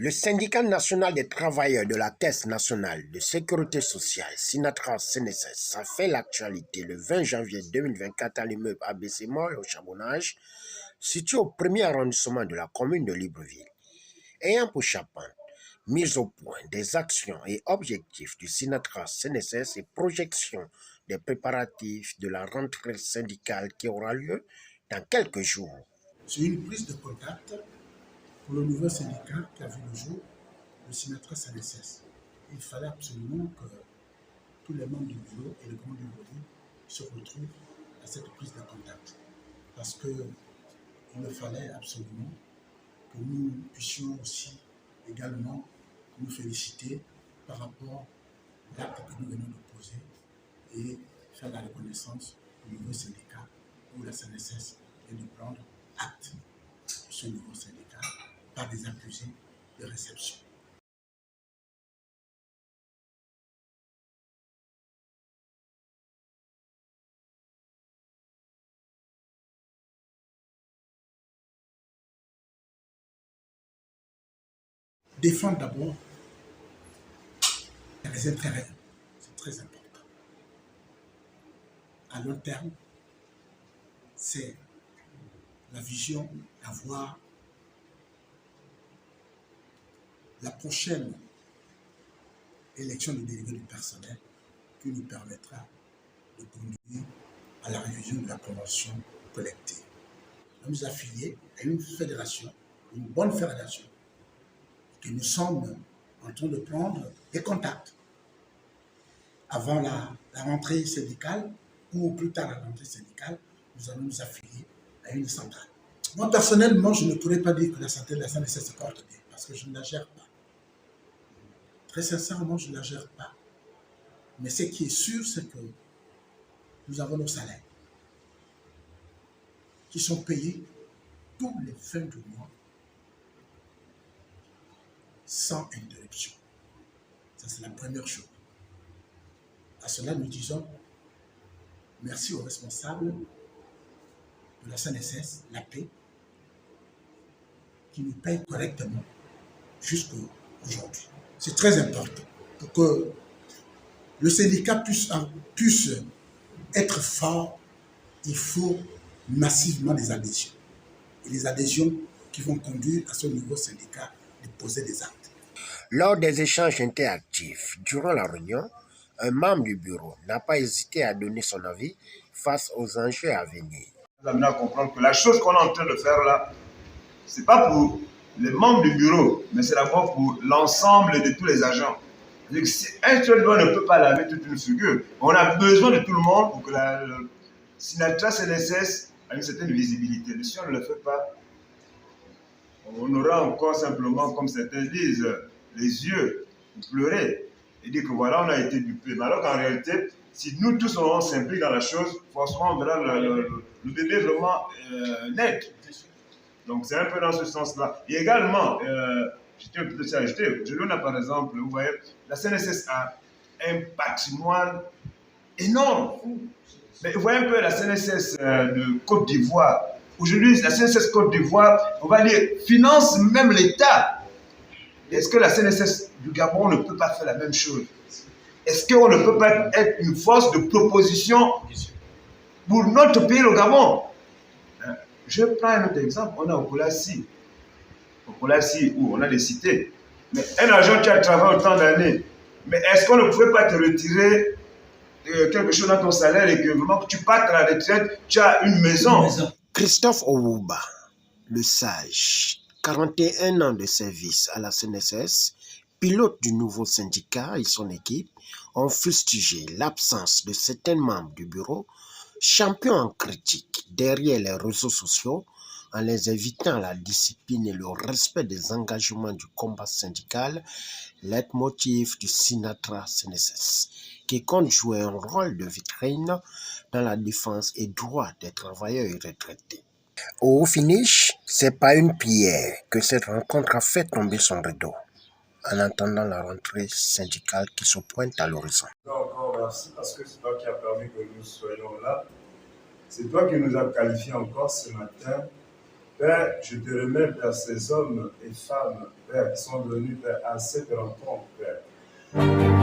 Le syndicat national des travailleurs de la Caisse nationale de sécurité sociale, Sinatra-CNSS, a fait l'actualité le 20 janvier 2024 à l'immeuble ABC Mall au Charbonnage, situé au premier arrondissement de la commune de Libreville, ayant pour charpente mise au point des actions et objectifs du Sinatra-CNSS et projection des préparatifs de la rentrée syndicale qui aura lieu dans quelques jours. C'est une prise de contact pour le nouveau syndicat qui a vu le jour, le Sinatra-CNSS. Il fallait absolument que tous les membres du bureau et le grand bureau se retrouvent à cette prise de contact. Parce qu'il me fallait absolument que nous puissions aussi également nous féliciter par rapport à l'acte que nous venons de poser et faire la reconnaissance du nouveau syndicat où la CNSS et de prendre acte de ce nouveau syndicat par des accusés de réception. Défendre d'abord les intérêts, c'est très important. À long terme, c'est la vision d'avoir la prochaine élection de délégués du personnel qui nous permettra de conduire à la révision de la convention collective. Nous sommes affiliés à une fédération, une bonne fédération, que nous sommes en train de prendre des contacts avant la rentrée syndicale ou plus tard la rentrée syndicale, nous allons nous affilier à une centrale. Moi, personnellement, je ne pourrais pas dire que la santé de la CNSS se porte bien parce que je ne la gère pas. Très sincèrement, je ne la gère pas. Mais ce qui est sûr, c'est que nous avons nos salaires qui sont payés tous les fins du mois sans interruption. Ça, c'est la première chose. À cela, nous disons merci aux responsables de la CNSS, la paix, qui nous payent correctement jusqu'à aujourd'hui. C'est très important pour que le syndicat puisse être fort. Il faut massivement des adhésions. Et les adhésions qui vont conduire à ce nouveau syndicat de poser des actes. Lors des échanges interactifs durant la réunion, un membre du bureau n'a pas hésité à donner son avis face aux enjeux à venir. Nous amener à comprendre que la chose qu'on est en train de faire là, ce n'est pas pour les membres du bureau, mais c'est d'abord pour l'ensemble de tous les agents. Un seul doigt ne peut pas laver toute une figure. On a besoin de tout le monde pour que la Sinatra-CNSS ait une certaine visibilité. Mais si on ne le fait pas, on aura encore simplement, comme certains disent, les yeux pleurer et dire que voilà, on a été dupés. Mais alors qu'en réalité, si nous tous on s'implique dans la chose, forcément on verra le bébé vraiment net. Donc c'est un peu dans ce sens-là. Et également, je tiens peut-être à ajouter, je donne par exemple, vous voyez, la CNSS a un patrimoine énorme. Mais vous voyez un peu la CNSS de Côte d'Ivoire. Aujourd'hui, la CNSS Côte d'Ivoire, on va dire, finance même l'État. Est-ce que la CNSS du Gabon ne peut pas faire la même chose? Est-ce qu'on ne peut pas être une force de proposition pour notre pays, le Gabon? Je prends un autre exemple. On a Okolassi, où on a des cités. Mais un agent qui a travaillé autant d'années, mais est-ce qu'on ne pouvait pas te retirer quelque chose dans ton salaire et que vraiment que tu partes à la retraite, tu as une maison? Christophe Owuba, le sage, 41 ans de service à la CNSS, pilote du nouveau syndicat et son équipe, ont fustigé l'absence de certains membres du bureau, champions en critique derrière les réseaux sociaux, en les invitant à la discipline et le respect des engagements du combat syndical, leitmotiv du Sinatra-CNSS, qui compte jouer un rôle de vitrine dans la défense et droits des travailleurs et retraités. Au finish, c'est pas une pierre que cette rencontre a fait tomber son rideau, en attendant la rentrée syndicale qui se pointe à l'horizon. Encore merci parce que c'est toi qui as permis que nous soyons là. C'est toi qui nous as qualifiés encore ce matin Père, je te remets, Père, ces hommes et femmes, Père, qui sont venus, Père, à cette rencontre, Père.